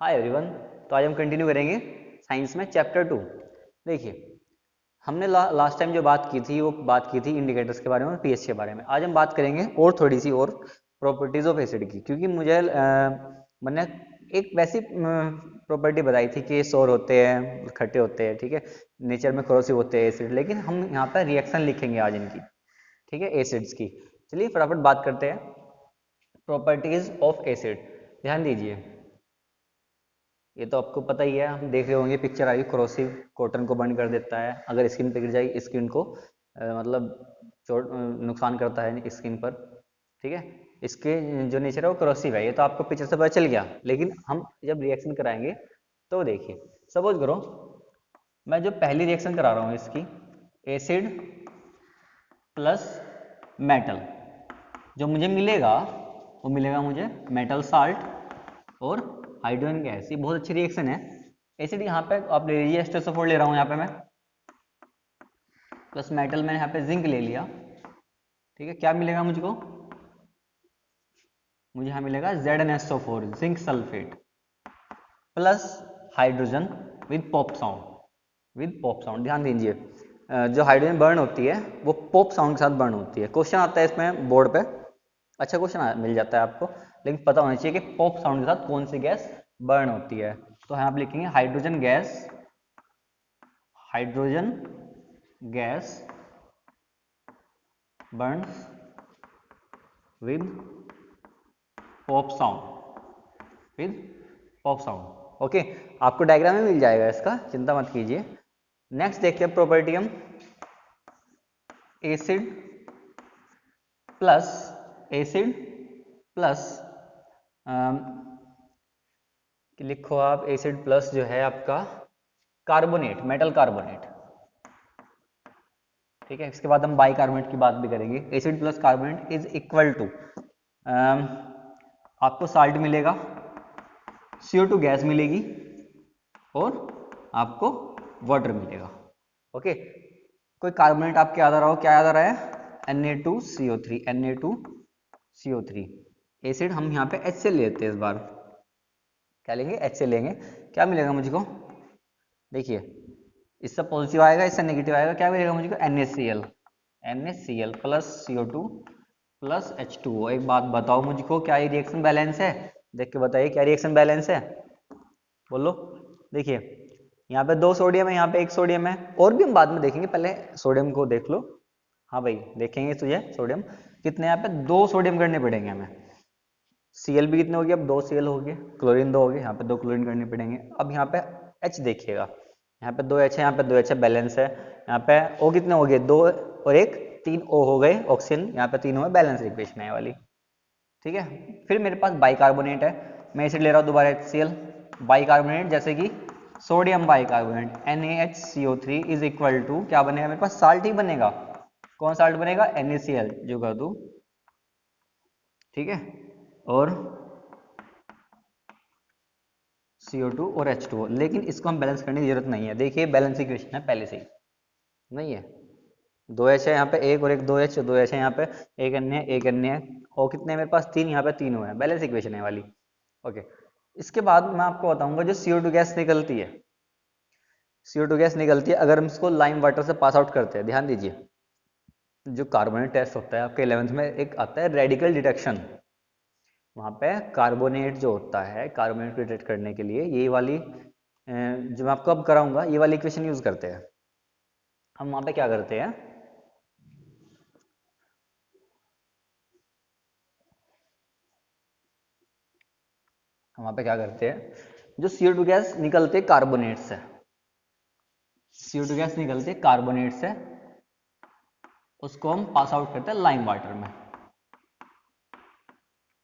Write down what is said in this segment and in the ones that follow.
Hi everyone. तो आज हम कंटिन्यू करेंगे साइंस में चैप्टर 2। देखिए, हमने लास्ट टाइम जो बात की थी वो बात की थी इंडिकेटर्स के बारे में और पीएच के बारे में। आज हम बात करेंगे और थोड़ी सी और प्रॉपर्टीज ऑफ एसिड की, क्योंकि मुझे मैंने एक वैसी प्रॉपर्टी बताई थी कि सौर होते हैं, खट्टे होते हैं, ठीक है, नेचर में corrosive होते हैं एसिड, लेकिन हम यहाँ पर रिएक्शन लिखेंगे आज इनकी, ठीक है, एसिड्स की। चलिए फटाफट बात करते हैं प्रॉपर्टीज ऑफ एसिड। ध्यान दीजिए, ये तो आपको पता ही है, हम देख रहे होंगे पिक्चर आई, क्रोसिव कॉटन को बर्न कर देता है, अगर स्किन पे गिर जाए स्किन को मतलब चोट नुकसान करता है स्किन पर, ठीक है। इसके जो नेचर है वो क्रोसिव है, ये तो आपको पिक्चर से पता चल गया। लेकिन हम जब रिएक्शन कराएंगे तो देखिए, सपोज करो मैं जो पहली रिएक्शन करा रहा हूँ इसकी, एसिड प्लस मेटल, जो मुझे मिलेगा वो मिलेगा मुझे मेटल साल्ट और हाइड्रोजन गैस। ये बहुत अच्छी रिएक्शन है। एसिड यहाँ पे आप ले लीजिए, H2SO4 ले रहा हूँ यहाँ पे मैं, प्लस मेटल मैंने यहाँ पे जिंक ले लिया, ठीक है। क्या मिलेगा मुझको? मुझे यहाँ मिलेगा ZnSO4 zinc sulphate plus hydrogen with pop sound, with pop sound. ध्यान दीजिए, जो हाइड्रोजन बर्न होती है वो पॉप साउंड के साथ बर्न होती है। क्वेश्चन आता है इसमें बोर्ड पे, अच्छा क्वेश्चन मिल जाता है आपको, लेकिन पता होना चाहिए कि पॉप साउंड के साथ कौन सी गैस बर्न होती है। तो यहाँ आप लिखेंगे hydrogen gas, hydrogen gas Burns with pop sound, with pop sound. Okay, आपको डायग्राम में मिल जाएगा इसका, चिंता मत कीजिए। नेक्स्ट देखिए प्रॉपर्टी हम, एसिड प्लस, एसिड प्लस लिखो आप, एसिड प्लस जो है आपका कार्बोनेट, मेटल कार्बोनेट, ठीक है। इसके बाद हम बाइकार्बोनेट की बात भी करेंगे। Acid plus carbonate is equal to, आपको साल्ट मिलेगा, CO2 गैस मिलेगी और आपको वाटर मिलेगा। ओके, कोई कार्बोनेट आपके याद आ रहा हो, क्या याद आ रहा है? Na2CO3, Na2CO3। एसिड हम यहाँ पे H से लेते हैं इस बार, क्या लेंगे? H से लेंगे। क्या मिलेगा मुझको? देखिए, इससे पॉजिटिव आएगा, इससे नेगेटिव आएगा, क्या मिलेगा मुझको? NaCl, NaCl plus CO2 plus H2O। एक बात बताओ मुझको, क्या ये रिएक्शन बैलेंस है? देख के बताइए, क्या रिएक्शन बैलेंस है? बोलो। देखिए, यहाँ पे 2 सोडियम है, यहाँ पे 1 सोडियम है, और भी हम बाद में देखेंगे, पहले सोडियम को देख लो। हाँ भाई, देखेंगे तुझे सोडियम कितने, यहाँ पे 2 सोडियम करने पड़ेंगे हमें। Cl भी कितने हो गए? अब 2 Cl हो गए, क्लोरीन 2 हो गए, यहाँ पे 2 क्लोरीन करने पड़ेंगे। अब यहाँ पे H देखिएगा, यहाँ पे 2 H है, यहाँ पे 2 H है, बैलेंस है। यहाँ पे O कितने हो गए? 2 और 1, 3 O हो गए ऑक्सीजन, यहाँ पे 3 O है, बैलेंस इक्वेशन है वाली, ठीक है। फिर मेरे पास बाइकार्बोनेट है, मैं इसे ले रहा हूँ दोबारा HCl, बाइकार्बोनेट जैसे कि sodium bicarbonate NaHCO3 is equal to, क्या बनेगा मेरे पास? साल्ट ही बनेगा। कौन साल्ट बनेगा? NaCl, जो कर दूं, ठीक है, और CO2 और H2O। लेकिन इसको हम बैलेंस करने की जरूरत नहीं है, देखिए बैलेंस इक्वेशन है पहले से ही, नहीं है। 2H है यहाँ पे, 1 और 1, 2H, 2H है यहाँ पे, एक अन्य है, एक अन्य है, और कितने हैं मेरे पास? 3, यहाँ पे 3 है, बैलेंस इक्वेशन है वाली। ओके, इसके बाद मैं आपको बताऊंगा जो CO2 गैस निकलती है, CO2 गैस निकलती है अगर हम इसको लाइम वाटर से पास आउट करते हैं। ध्यान दीजिए, जो कार्बोनेट टेस्ट होता है आपके 11th में, एक आता है रेडिकल डिटेक्शन, वहाँ पे कार्बोनेट जो होता है, कार्बोनेट को डिटेक्ट करने के लिए ये वाली जो मैं आपको अब कराऊंगा, ये वाली इक्वेशन यूज करते हैं। हम वहाँ पे क्या करते हैं, हम वहाँ पे क्या करते हैं, जो CO2 गैस निकलते कार्बोनेट से, CO2 गैस निकलते कार्बोनेट से, उसको हम पास आउट करते हैं लाइम वाटर में।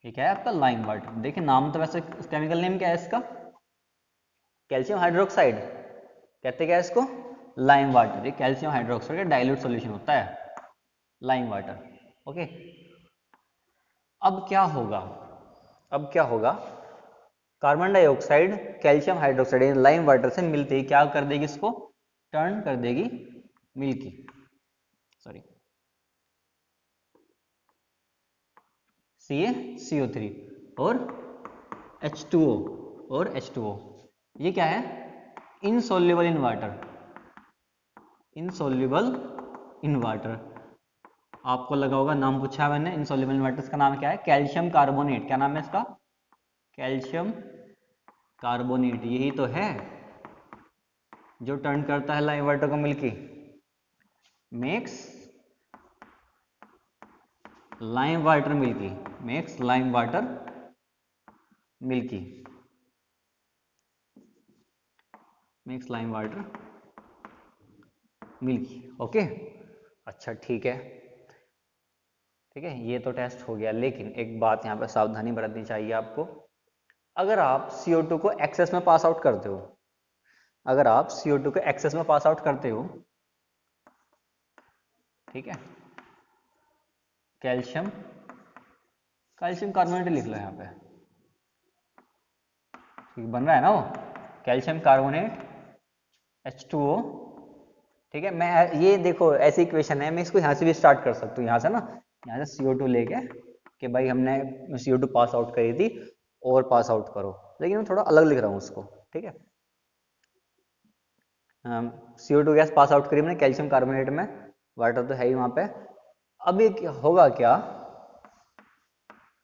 ठीक है, आपका लाइम वाटर, देखिए नाम तो वैसे, केमिकल नेम क्या है इसका? कैल्शियम हाइड्रोक्साइड, कहते क्या है इसको? Lime water. ये कैल्शियम हाइड्रोक्साइड का डाइल्यूट सॉल्यूशन होता है, लाइम वाटर। ओके, अब क्या होगा, अब क्या होगा, carbon dioxide calcium hydroxide lime water से मिलते ही क्या कर देगी? इसको टर्न कर देगी मिल्की, सॉरी, CaCO3 और H2O, और H2O। ये क्या है? Insoluble in water, insoluble in water. आपको लगा होगा, नाम पूछा है मैंने, इनसॉल्युबल इन वाटर का नाम क्या है? Calcium carbonate. क्या नाम है इसका? Calcium carbonate. यही तो है जो टर्न करता है लाइम वाटर को milky, makes lime water milky, makes lime water milky, makes lime water milky. Okay, अच्छा ठीक है, ठीक है, ये तो टेस्ट हो गया। लेकिन एक बात यहाँ पे सावधानी बरतनी चाहिए आपको। अगर आप CO2 को एक्सेस में पास आउट करते हो, अगर आप CO2 को एक्सेस में पास आउट करते हो, ठीक है, कैल्शियम, कैल्शियम कार्बोनेट लिख लो यहाँ पे, ठीक बन रहा है ना वो, कैल्शियम कार्बोनेट H2O। ठीक है, मैं ये देखो ऐसी इक्वेशन है, मैं इसको यहाँ से भी स्टार्ट कर सकता हूँ, यहाँ से ना, यहाँ से CO2 लेके कि भाई हमने CO2 पास आउट करी थी और पास आउट करो, लेकिन मैं थोड़ा अलग लिख रहा हूँ उसको। ठीक है, CO2 गैस पास आउट करी मैंने कैल्शियम कार्बोनेट में, वाटर तो है ही वहाँ पे। अब ये होगा क्या,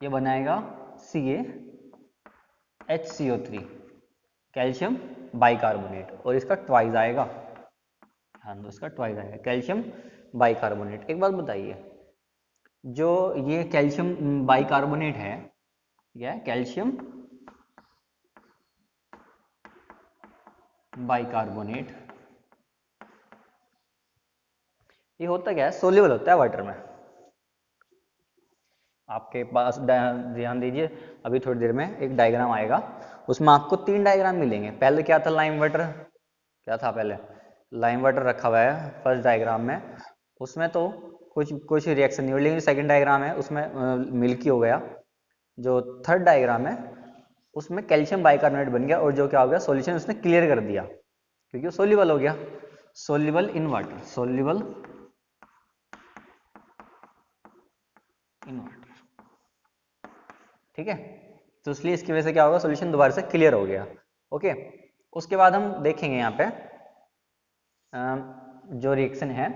ये बनाएगा CaHCO3, कैल्शियम बाइकार्बोनेट, और इसका ट्वाइस आएगा, हाँ तो इसका ट्वाइस आएगा कैल्शियम बाइकार्बोनेट। एक बात बताइए, जो ये कैल्शियम बाइकार्बोनेट है, यह कैल्शियम बाइकार्बोनेट, ये होता क्या है? सोल्यूबल होता है वाटर में। आपके पास ध्यान दीजिए, अभी थोड़ी देर में एक डायग्राम आएगा, उसमें आपको 3 डायग्राम मिलेंगे। पहले क्या था? लाइम वाटर, क्या था पहले? लाइम वाटर रखा हुआ है फर्स्ट डायग्राम में, उसमें तो कुछ रिएक्शन नहीं हुई, लेकिन सेकंड डायग्राम है उसमें मिल्की हो गया। जो थर्ड डायग्राम है उसमें कैल्शियम बाइकार्बोनेट बन गया, और जो क्या हो गया, सॉल्यूशन उसने क्लियर कर दिया क्योंकि वो सोल्यूबल हो गया, soluble in water, soluble in water. ठीक है, तो इसलिए इसकी वजह से क्या होगा, सॉल्यूशन दोबारा से क्लियर हो गया। ओके, उसके बाद हम देखेंगे यहाँ पे जो रिएक्शन है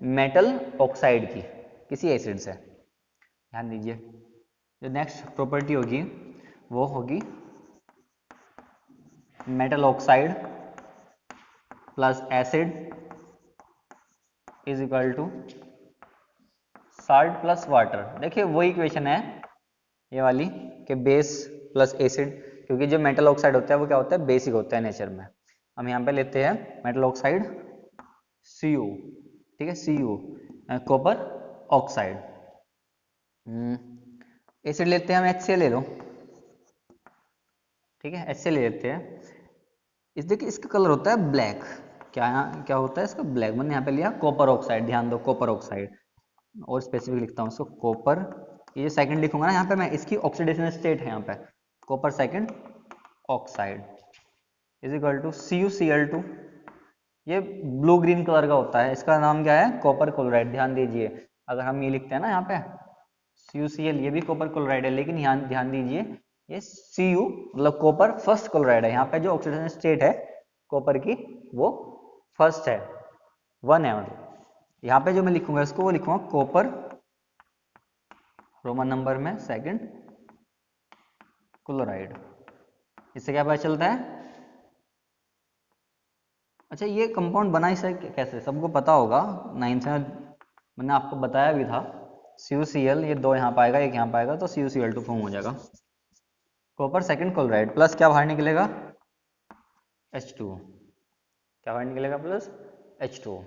मेटल ऑक्साइड की किसी एसिड से। ध्यान दीजिए, जो नेक्स्ट प्रॉपर्टी होगी वो होगी metal oxide plus acid is equal to salt plus water. देखिए वही इक्वेशन है ये वाली कि बेस प्लस एसिड, क्योंकि जो मेटल ऑक्साइड होता है वो क्या होता है, बेसिक होता है नेचर में। हम यहाँ पे लेते हैं मेटल ऑक्साइड CO, ठीक है, CO कॉपर ऑक्साइड। एसिड लेते हैं हम HCl ले लो, ठीक है, HCl ले लेते हैं। इस देखिए इसका कलर होता है ब्लैक, क्या होता है इसका? ब्लैक। मैंने यहाँ पे लिया कॉपर ऑक्साइड, ध्यान दो कॉपर ऑक्साइड, और स्पेसिफिक लिखता हूँ इसको कॉपर, ये सेकंड लिखूंगा ना यहाँ पे मैं, इसकी ऑक्सीडेशन स्टेट है यहाँ पे, copper second oxide is equal to CuCl2। ये ब्लू ग्रीन कलर का होता है, इसका नाम क्या है? Copper chloride. ध्यान दीजिए, अगर हम ये लिखते हैं ना यहाँ पे CuCl, ये भी कॉपर क्लोराइड है, लेकिन यहाँ ध्यान दीजिए ये Cu मतलब कॉपर फर्स्ट क्लोराइड है, यहाँ पे जो ऑक्सीडेशन स्टेट है कॉपर की वो फर्स्ट है, 1 है। मतलब यहाँ पे जो मैं लिखूंगा इसको वो लिखूंगा कॉपर रोमन नंबर में सेकंड क्लोराइड। इससे क्या पता चलता है? अच्छा, ये कंपाउंड बना इसे कैसे, सबको पता होगा, 9th में मैंने आपको बताया भी था। CuCl, ये 2 यहाँ पाएगा, 1 यहाँ पाएगा, तो CuCl2 फॉर्म हो जाएगा, कॉपर सेकंड क्लोराइड प्लस क्या बाहर निकलेगा? H2O। क्या बाहर निकलेगा? Plus H2O।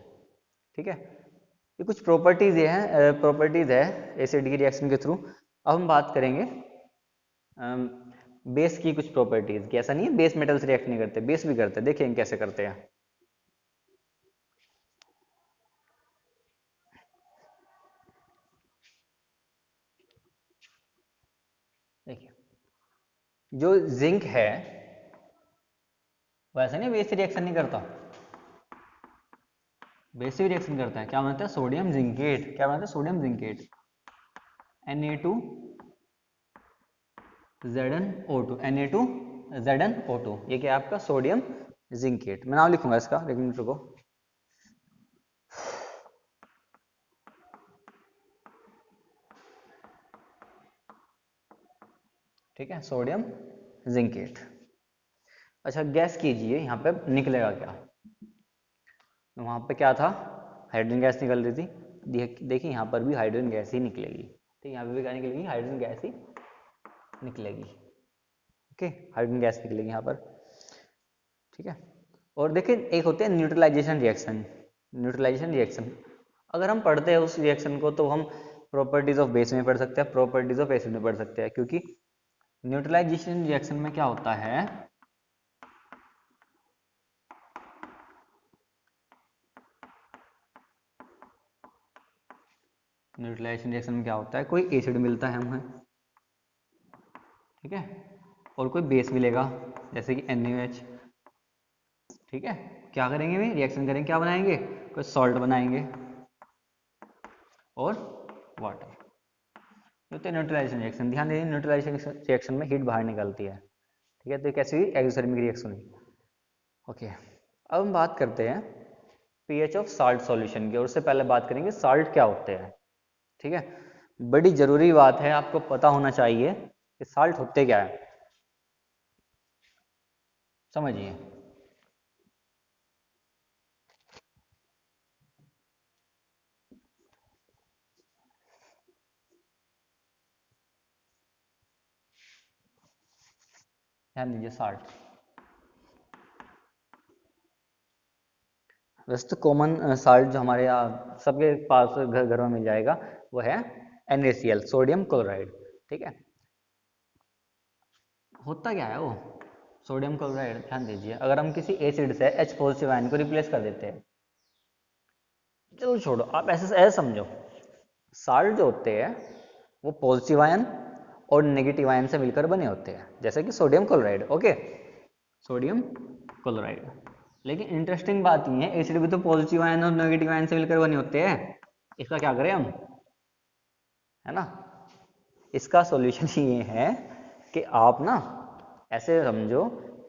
ठीक है, ये कुछ प्रॉपर्टीज ये हैं, प्रॉपर्टीज है एसिड की रिएक्शन के थ्रू। अब हम बात करेंगे बेस की कुछ प्रॉपर्टीज की। ऐसा नहीं है बेस मेटल से रिएक्ट नहीं करते, बेस भी करते हैं, देखिए कैसे करते हैं। देखिए जो जिंक है वैसे नहीं बेस से रिएक्शन नहीं करता, बेस से भी रिएक्शन करता है। क्या बनता है? Sodium zincate. क्या बनता है? Sodium zincate, Na2 Zn O2, Na2 ZnO2, ये क्या है आपका सोडियम जिंकेट। मैं नाम लिखूंगा इसका, एक मिनट रुको। ठीक है, सोडियम जिंकेट। अच्छा गैस कीजिए यहाँ पे निकलेगा क्या। तो वहाँ पे क्या था, हाइड्रोजन गैस निकल रही थी। देखिए यहाँ पर भी हाइड्रोजन गैस ही निकलेगी। ठीक, यहाँ पे भी क्या निकलेगी, हाइड्रोजन गैस ही निकलेगी। ओके, हाइड्रोजन गैस निकलेगी यहाँ पर। ठीक है, और देखिए एक होते हैं न्यूट्रलाइजेशन रिएक्शन। न्यूट्रलाइजेशन रिएक्शन अगर हम पढ़ते हैं उस रिएक्शन को तो हम प्रॉपर्टीज ऑफ बेस में पढ़ सकते हैं, प्रॉपर्टीज ऑफ एसिड में पढ़ सकते हैं, क्योंकि न्यूट्रलाइजेशन रिएक्शन में क्या होता है, न्यूट्रलाइजेशन रिएक्शन में क्या होता है, कोई एसिड मिलता है हमें, ठीक है, और कोई बेस मिलेगा जैसे कि NaOH। ठीक है, क्या करेंगे वे रिएक्शन करेंगे, क्या बनाएंगे, कोई सॉल्ट बनाएंगे और वाटर। तो न्यूट्रलाइजेशन रिएक्शन, ध्यान दीजिए न्यूट्रलाइजेशन रिएक्शन में हीट बाहर निकलती है। ठीक है, तो कैसी हुई, एक्सोथर्मिक रिएक्शन हुई। ओके, अब हम बात करते हैं पीएच ऑफ साल्ट सॉल्यूशन की, और उससे पहले बात करेंगे साल्ट क्या होते हैं। ठीक है, बड़ी जरूरी बात है, आपको पता होना चाहिए कि साल्ट होते क्या है। समझिए, ध्यान दीजिए साल्ट। वैसे तो कॉमन साल्ट जो हमारे यहाँ सबके पास घर में मिल जाएगा वो है NaCl, सोडियम क्लोराइड। ठीक है, होता क्या है वो सोडियम क्लोराइड, ध्यान दीजिए अगर हम किसी एसिड से H पॉजिटिव आयन को रिप्लेस कर देते हैं, चलो छोड़ो आप ऐसे समझो, साल्ट जो होते हैं वो पॉजिटिव आयन और नेगेटिव आयन से मिलकर बने होते हैं, जैसे कि sodium chloride. Okay, sodium chloride. लेकिन इंटरेस्टिंग बात ये है, एसिड भी तो पॉजिटिव आयन और नेगेटिव आयन से मिलकर बने होते हैं। इसका क्या करें हम, है ना, इसका सॉल्यूशन ये है कि आप ना ऐसे समझो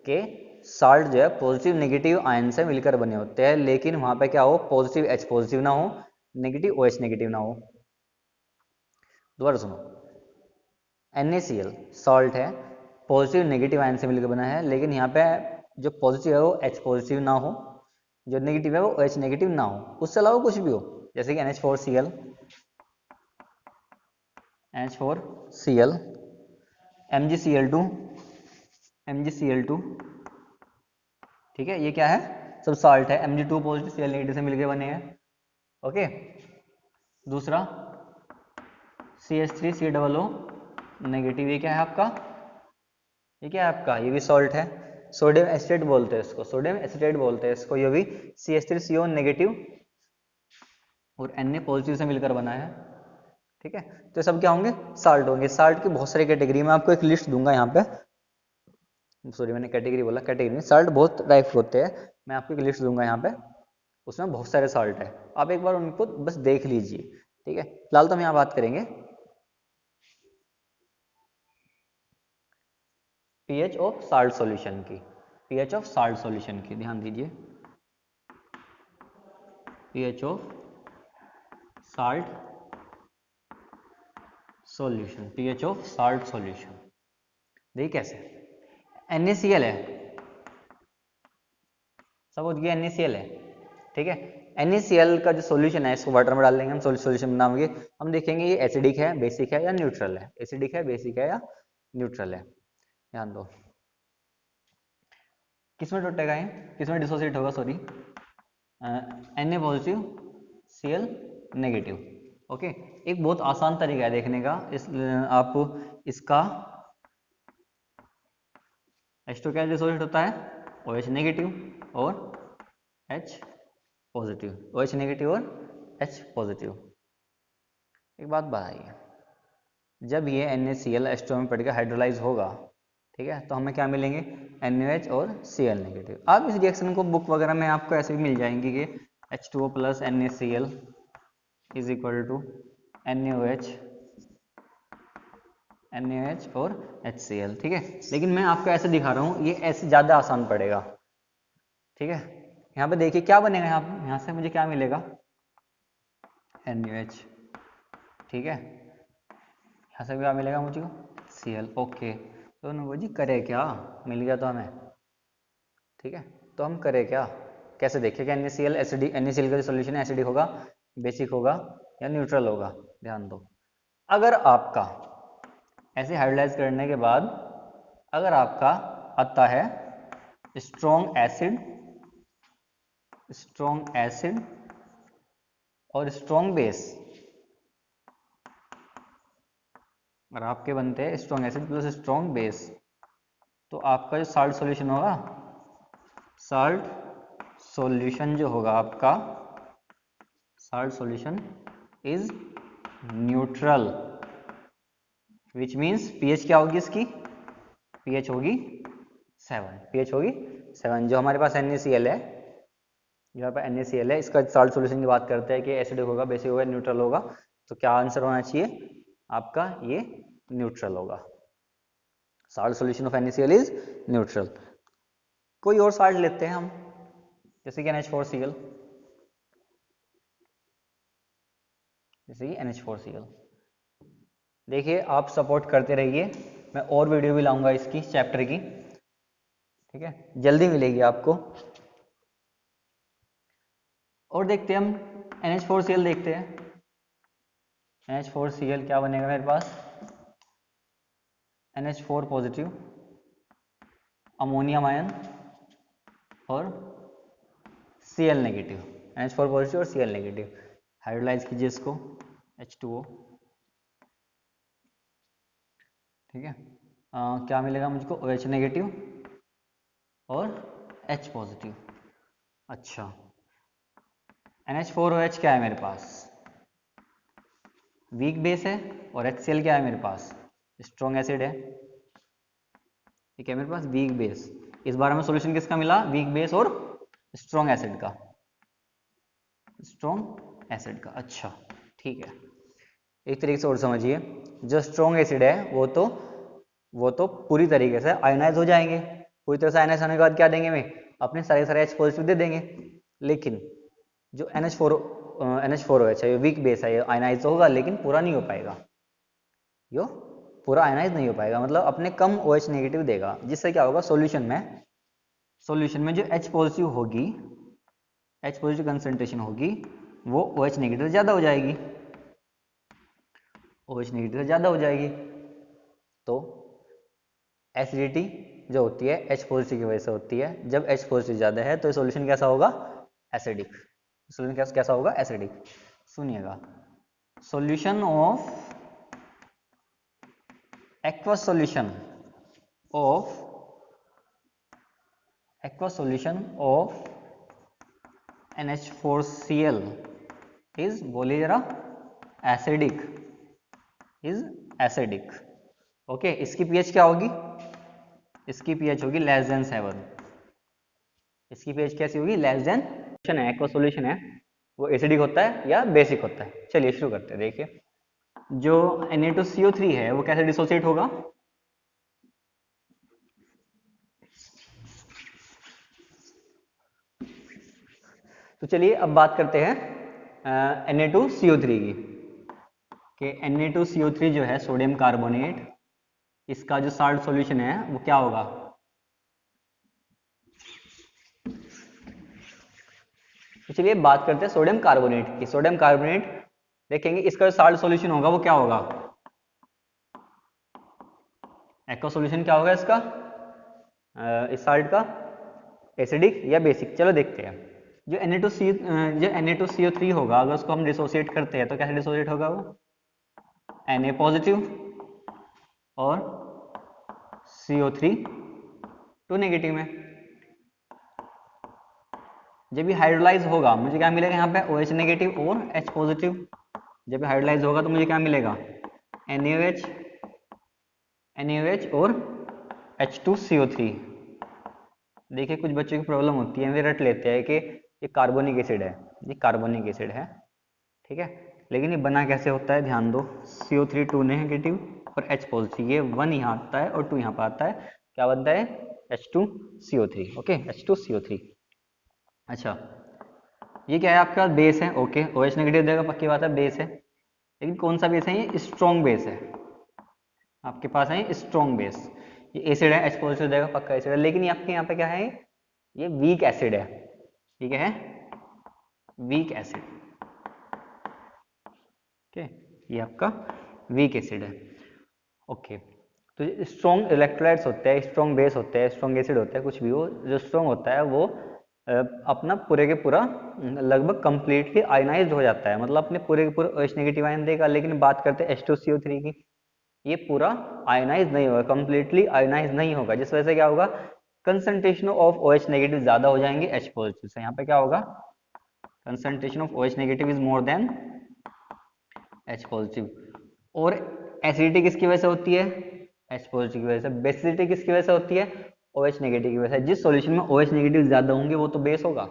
कि साल्ट जो है पॉजिटिव नेगेटिव आयन से मिलकर बने होते हैं, लेकिन वहां पे क्या हो, पॉजिटिव H पॉजिटिव ना हो, नेगेटिव OH नेगेटिव ना हो। दोबारा सुनो, NaCl सॉल्ट है, पॉजिटिव नेगेटिव आयन से मिलकर बना है, लेकिन यहाँ पे जो पॉजिटिव है वो H पॉजिटिव ना हो, जो नेगेटिव है वो OH नेगेटिव ना हो, उससे अलावा कुछ भी हो, जैसे कि NH4Cl, NH4Cl, MgCl2, MgCl2। ठीक है, ये क्या है, सब सॉल्ट है, Mg2 पॉजिटिव Cl नेगेटिव से मिलकर बने हैं। ओके, दूसरा CH3COO नेगेटिव, ये क्या है आपका, ये क्या है आपका, ये भी सॉल्ट है, सोडियम एसिटेट बोलते हैं इसको, सोडियम एसिटेट बोलते हैं इसको, ये भी CH3CO नेगेटिव और Na पॉजिटिव से मिलकर बना है। ठीक है, तो सब क्या होंगे, साल्ट होंगे। साल्ट की बहुत सारी कैटेगरी, मैं आपको एक लिस्ट दूंगा यहाँ पे, सॉरी मैंने कैटेगरी बोला, कैटेगरी में साल्ट बहुत टाइप होते हैं, मैं आपको एक लिस्ट दूंगा यहाँ पे, उसमें बहुत सारे साल्ट है, आप एक बार उनको बस देख लीजिए। ठीक है, फिलहाल तो हम यहाँ बात करेंगे पीएच ऑफ साल्ट सॉल्यूशन की, पीएच ऑफ साल्ट सॉल्यूशन की, ध्यान दीजिए pH of salt solution, pH of salt solution. देखिए कैसे, NaCl है, सपोज ये NaCl है। ठीक है, NaCl का जो सॉल्यूशन है इसको वाटर में डाल देंगे हम, सॉल्यूशन बनाएंगे, हम देखेंगे ये एसिडिक है, बेसिक है या न्यूट्रल है, एसिडिक है, बेसिक है या न्यूट्रल है। ध्यान दो, किसमें टूटेगा ये, किसमें डिसोसिएट होगा, sorry Na positive Cl negative. Okay, एक बहुत आसान तरीका है देखने का, इस आप इसका H2 क्या डिसोसिएट होता है, OH नेगेटिव और H पॉजिटिव, OH नेगेटिव और H पॉजिटिव। एक बात बताइए, जब ये NaCl H2 में पड़ के हाइड्रोलाइज होगा, ठीक है, तो हमें क्या मिलेंगे, NaOH और Cl नेगेटिव। आप इस रिएक्शन को बुक वगैरह में आपको ऐसे भी मिल जाएंगे कि H2O plus NaCl is equal to NaOH NaOH और HCl, ठीक है। लेकिन मैं आपको ऐसे दिखा रहा हूँ, ये ऐसे ज़्यादा आसान पड़ेगा, ठीक है। यहाँ पे देखिए क्या बनेगा, यहाँ से मुझे क्या मिलेगा, NaOH, ठीक है। यहाँ से क्या मिलेगा मुझे, Cl, ओके। तो नवो जी करे क्या, मिल गया तो हमें, ठीक है। तो हम करें क्या, कैसे देखें कि NaCl एसिडिक, NaCl का जो सोल्यूशन है एसिडिक होगा, बेसिक होगा या न्यूट्रल होगा। ध्यान दो, अगर आपका ऐसे हाइड्रोलाइज करने के बाद अगर आपका आता है स्ट्रॉन्ग एसिड और स्ट्रॉन्ग बेस, अगर आपके बनते हैं strong acid plus strong base, तो आपका जो साल्ट सॉल्यूशन होगा, साल्ट सॉल्यूशन जो होगा आपका, salt solution is neutral, which means pH क्या होगी इसकी, पीएच होगी 7, पीएच होगी 7। जो हमारे पास NaCl है, यहाँ पर NaCl है, इसका साल्ट सॉल्यूशन की बात करते हैं कि एसिडिक होगा, बेसिक होगा, न्यूट्रल होगा, तो क्या आंसर होना चाहिए आपका, ये न्यूट्रल होगा। Salt solution of NaCl is neutral. कोई और साल्ट लेते हैं हम, जैसे कि NH4Cl, जैसे कि NH4Cl। देखिए आप सपोर्ट करते रहिए, मैं और वीडियो भी लाऊंगा इसकी चैप्टर की, ठीक है, जल्दी मिलेगी आपको। और देखते हैं हम NH4Cl देखते हैं। NH4Cl क्या बनेगा मेरे पास, NH4 पॉजिटिव, अमोनियम आयन और Cl नेगेटिव, NH4 पॉजिटिव और Cl नेगेटिव। हाइड्रोलाइज कीजिए इसको, H2O, ठीक है। क्या मिलेगा मुझको, OH नेगेटिव और H पॉजिटिव। अच्छा, NH4OH क्या है मेरे पास, वीक बेस है, और HCl क्या है मेरे पास, स्ट्रॉन्ग एसिड है, ठीक है। मेरे पास वीक बेस, इस बार हमें सॉल्यूशन किसका मिला, वीक बेस और स्ट्रॉन्ग एसिड का, स्ट्रॉन्ग एसिड का। अच्छा ठीक है, एक तरीके से और समझिए, जो स्ट्रॉन्ग एसिड है वो तो पूरी तरीके से आयनाइज हो जाएंगे, पूरी तरह से आयनाइज होने के बाद क्या देंगे, हमें अपने सारे H पॉजिटिव दे देंगे। लेकिन जो NH4OH है, वीक बेस है, ये आयनाइज होगा लेकिन पूरा नहीं हो पाएगा, यो पूरा आयनाइज नहीं हो पाएगा, मतलब अपने कम OH नेगेटिव देगा, जिससे क्या होगा, सॉल्यूशन में जो H पॉजिटिव होगी, H पॉजिटिव कंसंट्रेशन होगी, वो OH नेगेटिव ज़्यादा हो जाएगी, OH नेगेटिव ज़्यादा हो जाएगी। तो एसिडिटी जो होती है H पॉजिटिव की वजह से होती है। जब H पॉजिटिव ज़्यादा है तो सॉल्यूशन कैसा होगा, एसिडिक। सॉल्यूशन कैसा होगा, एसिडिक। सुनिएगा, solution of aqueous solution of NH4Cl is, बोलिए जरा, एसिडिक, ओके। इसकी पीएच क्या होगी, इसकी पीएच होगी लेस देन 7, इसकी पीएच कैसी होगी, लेस देन। एक्वस सॉल्यूशन है वो एसिडिक होता है या बेसिक होता है। चलिए शुरू करते हैं। देखिए जो Na2CO3 है वो कैसे डिसोसिएट होगा, तो चलिए अब बात करते हैं Na2CO3 की, कि Na2CO3 जो है सोडियम कार्बोनेट, इसका जो साल्ट सॉल्यूशन है वो क्या होगा, तो चलिए बात करते हैं सोडियम कार्बोनेट की। सोडियम कार्बोनेट देखेंगे, इसका जो साल्ट सॉल्यूशन होगा वो क्या होगा, एक्वा सॉल्यूशन क्या होगा इसका, इस साल्ट का, एसिडिक या बेसिक। चलो देखते हैं। जो Na2CO3 होगा, अगर उसको हम डिसोसिएट करते हैं तो कैसे डिसोसिएट होगा, वो Na पॉजिटिव और CO3 2 नेगेटिव में। जब ये हाइड्रोलाइज होगा मुझे क्या मिलेगा, यहाँ पे OH नेगेटिव और H पॉजिटिव। जब हाइड्रोलाइज होगा तो मुझे क्या मिलेगा, NaOH और H2CO3। देखिए कुछ बच्चों की प्रॉब्लम होती है, वे रट लेते हैं कि ये कार्बोनिक एसिड है, ये कार्बोनिक एसिड है, ठीक है। लेकिन ये बना कैसे होता है, ध्यान दो, CO3 2 नेगेटिव और H पॉजिटिव, ये 1 यहाँ आता है और 2 यहाँ पर आता है, क्या बनता है H2CO3। Okay, H2CO3। अच्छा, ये क्या है आपका बेस है। ओके, OH नेगेटिव देगा, पक्की बात है बेस है, लेकिन कौन सा बेस है, ये स्ट्रॉन्ग बेस है आपके पास है, स्ट्रॉन्ग बेस। ये एसिड है, H पॉजिटिव देगा, पक्का एसिड है, लेकिन ये आपके यहाँ पे क्या है, ये वीक एसिड है। ठीक है, वीक एसिड। ओके, ये आपका वीक एसिड है। ओके, तो स्ट्रॉन्ग इलेक्ट्रोलाइट्स होते हैं, स्ट्रॉन्ग बेस होते हैं, स्ट्रॉन्ग एसिड होता है, कुछ भी हो, जो स्ट्रॉन्ग होता है वो अपना पूरे के पूरा लगभग कंप्लीटली आयनाइज्ड हो जाता है, मतलब अपने पूरे के पूरे OH नेगेटिव आयन देगा। लेकिन बात करते हैं H2CO3 की, ये पूरा आयनाइज नहीं होगा, कंप्लीटली आयनाइज नहीं होगा, जिस वजह से क्या होगा, कंसंट्रेशन ऑफ OH नेगेटिव ज्यादा हो जाएंगे H पॉजिटिव से। यहाँ पे क्या होगा, concentration of OH negative is more than H positive. और एसिडिटी किसकी वजह से होती है, H पॉजिटिव की वजह से। बेसिसिटी किसकी वजह से होती है, OH नेगेटिव की वजह से। जिस सॉल्यूशन में OH नेगेटिव ज्यादा होंगे वो तो बेस होगा,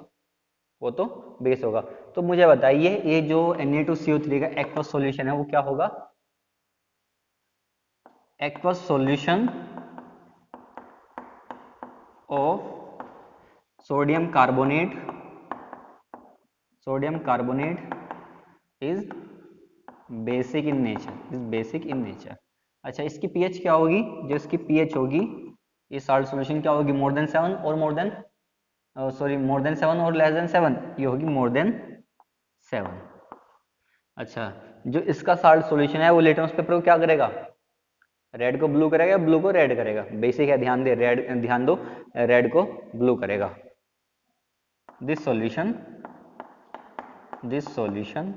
वो तो बेस होगा। तो मुझे बताइए ये जो Na2CO3 का एक्वस सॉल्यूशन है वो क्या होगा, aqueous solution of sodium carbonate, sodium carbonate is basic in nature, is basic in nature. अच्छा, इसकी पीएच क्या होगी, जो इसकी पीएच होगी, ये साल्ट सॉल्यूशन क्या होगी, मोर देन 7 और more than sorry more than 7 और लेस देन 7, ये होगी मोर देन 7। अच्छा, जो इसका साल्ट सॉल्यूशन है वो लिटमस पेपर को क्या करेगा, रेड को ब्लू करेगा, ब्लू को रेड करेगा। बेसिक है, ध्यान दे, रेड ध्यान दो, रेड को ब्लू करेगा। This solution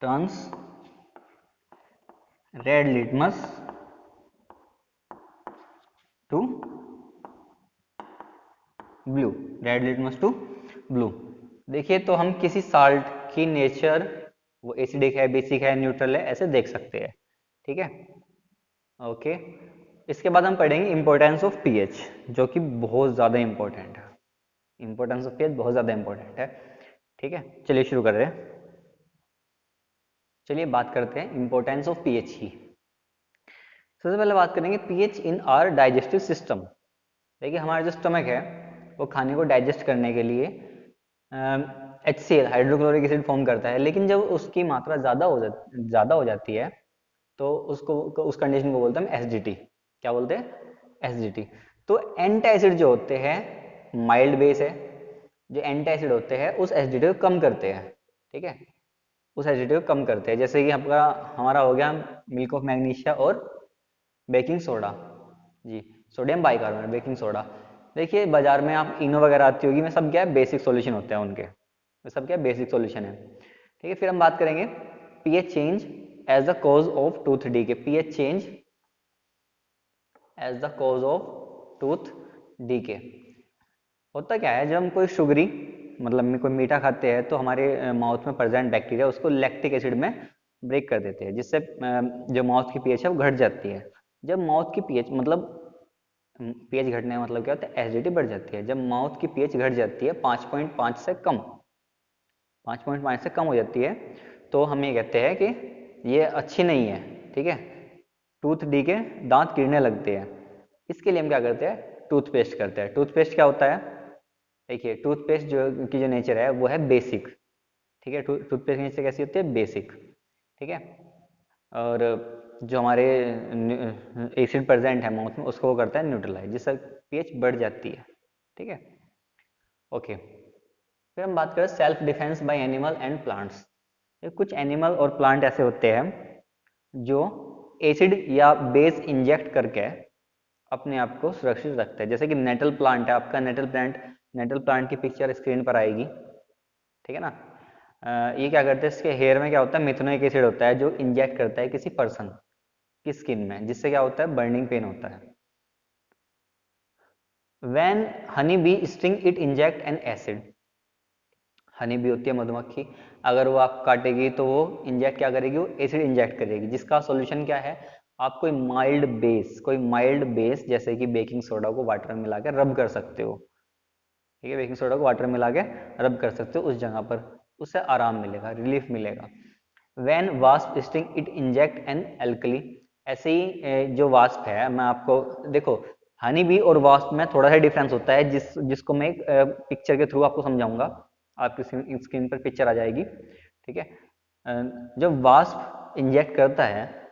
turns red litmus to blue, red litmus to blue. देखिए, तो हम किसी साल्ट की नेचर, वो एसिडिक है, बेसिक है, न्यूट्रल है, ऐसे देख सकते हैं। ठीक है, ओके। इसके बाद हम पढ़ेंगे इंपॉर्टेंस ऑफ पीएच, जो कि बहुत ज़्यादा इंपॉर्टेंट है। इंपॉर्टेंस ऑफ पीएच बहुत ज़्यादा इंपॉर्टेंट है। ठीक है, चलिए शुरू कर रहे हैं। चलिए बात करते हैं इंपॉर्टेंस ऑफ पीएच की। सबसे पहले बात करेंगे pH in our digestive system. देखिए, हमारा जो स्टमक है वो खाने को डाइजेस्ट करने के लिए HCl हाइड्रोक्लोरिक एसिड फॉर्म करता है, लेकिन जब उसकी मात्रा ज़्यादा हो जाती है तो उस कंडीशन को बोलते हैं एसिडिटी। क्या बोलते हैं, एसिडिटी। तो एंटासिड जो होते हैं, माइल्ड बेस है, जो एंटासिड होते हैं उस एसिडिटी को कम करते हैं। ठीक है, उस एसिडिटी को कम करते हैं। जैसे कि हमारा हो गया मिल्क ऑफ मैग्नीशिया और बेकिंग सोडा, जी, सोडियम बाइकार्बोनेट, बेकिंग सोडा। देखिए, बाजार में आप इनो वगैरह आती होगी, में सब क्या है, बेसिक सॉल्यूशन होते हैं उनके, वे सब क्या है, बेसिक सॉल्यूशन है। ठीक है, फिर हम बात करेंगे pH change as the cause of tooth decay. PH change as the cause of tooth decay होता क्या है, जब हम कोई शुगरी, मतलब में कोई मीठा खाते हैं तो हमारे माउथ में प्रेजेंट बैक्टीरिया उसको लैक्टिक एसिड में ब्रेक कर देते हैं, जिससे जो माउथ की पीएच है वो घट जाती है। जब माउथ की पीएच मतलब पीएच घटने का मतलब क्या होता है, एसिडिटी बढ़ जाती है। जब माउथ की पीएच घट जाती है 5.5 से कम, 5.5 से कम हो जाती है, तो हम ये कहते हैं कि ये अच्छी नहीं है। ठीक है, टूथ डी के दांत गिरने लगते हैं। इसके लिए हम क्या करते हैं, टूथपेस्ट करते हैं। टूथपेस्ट क्या होता है, देखिए, टूथपेस्ट जो नेचर है वो है बेसिक। ठीक है, टूथपेस्ट की नेचर कैसी होती है, बेसिक। ठीक है, और जो हमारे एसिड प्रेजेंट है माउथ में उसको वो करता है न्यूट्रलाइज, जिससे पीएच बढ़ जाती है। ठीक है, ओके। फिर हम बात करें self defence bye animal and plants. कुछ एनिमल और प्लांट ऐसे होते हैं जो एसिड या बेस इंजेक्ट करके अपने आप को सुरक्षित रखते हैं। जैसे कि नेटल प्लांट है आपका, नेटल प्लांट की पिक्चर स्क्रीन पर आएगी। ठीक है ना, ये क्या करते हैं, इसके हेयर में क्या होता है, मिथेनोइक एसिड होता है, जो इंजेक्ट करता है किसी पर्सन की स्किन में, जिससे क्या होता है, बर्निंग पेन होता है। When honey bee sting it inject N acid. Honey bee होती है मधुमक्खी, अगर वो आप काटेगी तो वो इंजेक्ट क्या करेगी, वो एसिड इंजेक्ट करेगी, जिसका सॉल्यूशन क्या है, आप कोई माइल्ड बेस जैसे कि बेकिंग सोडा को वाटर में मिला के रब कर सकते हो। ठीक है, बेकिंग सोडा को वाटर में मिला के रब कर सकते हो उस जगह पर, उससे आराम मिलेगा, रिलीफ मिलेगा। When wasp sting it inject an alkali. ऐसे ही जो वास्प है, मैं आपको देखो हनी बी और वास्प में थोड़ा सा डिफरेंस होता है, जिसको मैं एक पिक्चर के थ्रू आपको समझाऊंगा। आपकी स्क्रीन पर पिक्चर आ जाएगी, ठीक है। जब वास्प इंजेक्ट करता है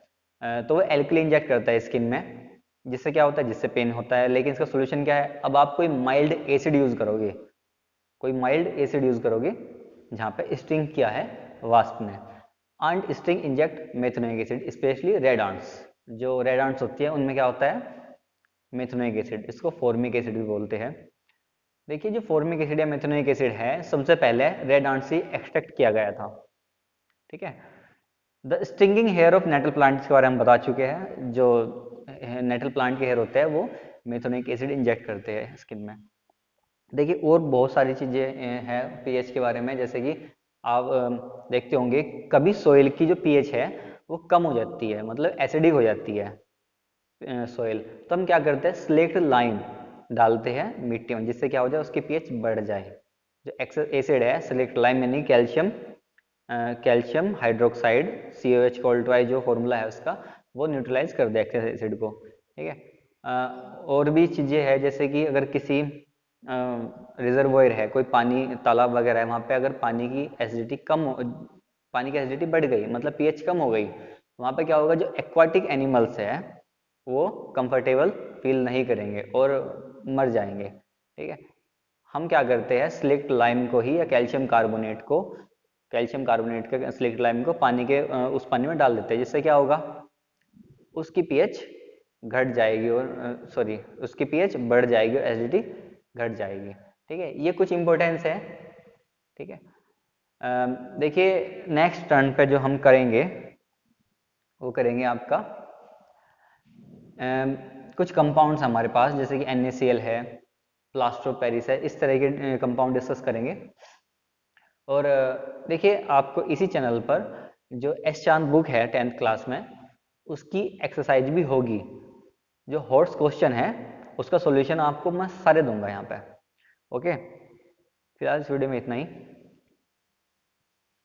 तो वो एल्कली इंजेक्ट करता है स्किन में, जिससे क्या होता है, जिससे पेन होता है। लेकिन इसका सोल्यूशन क्या है, अब आप कोई माइल्ड एसिड यूज करोगे, कोई माइल्ड एसिड यूज करोगे जहाँ पे स्टिंग किया है वास्प ने। Ant sting inject methanoic acid, specially red ants. जो रेड आंट्स होती है उनमें क्या होता है, मेथनोइक एसिड, इसको फॉर्मिक एसिड भी बोलते हैं। देखिए जो फॉर्मिक एसिड या मेथनोइक एसिड है, सबसे पहले रेड आंट से एक्सट्रैक्ट किया गया था, ठीक है। The stinging hair of nettle plants के बारे में हम बता चुके हैं। जो नेटल प्लांट के हेयर होते हैं वो मेथनोइक एसिड इंजेक्ट करते हैं स्किन में। देखिए और बहुत सारी चीज़ें हैं पीएच के बारे में, जैसे कि आप देखते होंगे कभी सोइल की जो पीएच है वो कम हो जाती है, मतलब एसिडिक हो जाती है सोइल, तो हम क्या करते हैं, स्लेक्ट लाइम डालते हैं मिट्टी में, जिससे क्या हो जाए, उसकी पीएच बढ़ जाए। जो एसिड है स्लेक्ट लाइम यानी कैल्शियम, कैल्शियम हाइड्रोक्साइड COH कोल्ट्राई जो फॉर्मूला है उसका, वो न्यूट्रलाइज कर दे एक्सेस एसिड को, ठीक है। और भी चीज़ें हैं, जैसे कि अगर किसी रिजर्वोयर है, कोई पानी तालाब वगैरह है, वहाँ पे अगर पानी की एसिडिटी पानी की एसिडिटी बढ़ गई, मतलब पीएच कम हो गई, वहाँ पे क्या होगा, जो एक्वाटिक एनिमल्स है वो कंफर्टेबल फील नहीं करेंगे और मर जाएंगे, ठीक है। हम क्या करते हैं, स्लिक्ट लाइम को ही या कैल्शियम कार्बोनेट को, कैल्शियम कार्बोनेट के स्लिक्ट लाइम को पानी के उस पानी में डाल देते हैं, जिससे क्या होगा, उसकी पीएच घट जाएगी और सॉरी उसकी पीएच बढ़ जाएगी और एसिडिटी घट जाएगी, ठीक है। ये कुछ इंपॉर्टेंस है, ठीक है। देखिए नेक्स्ट टर्न पे जो हम करेंगे वो करेंगे आपका कुछ कंपाउंड्स हमारे पास, जैसे कि NaCl है, प्लास्टर ऑफ पेरिस है, इस तरह के कंपाउंड डिस्कस करेंगे। और देखिए आपको इसी चैनल पर जो एस चांद बुक है 10th क्लास में, उसकी एक्सरसाइज भी होगी। जो हॉट्स क्वेश्चन है उसका सॉल्यूशन आपको मैं सारे दूंगा यहाँ पे, ओके। फिलहाल इस वीडियो में इतना ही।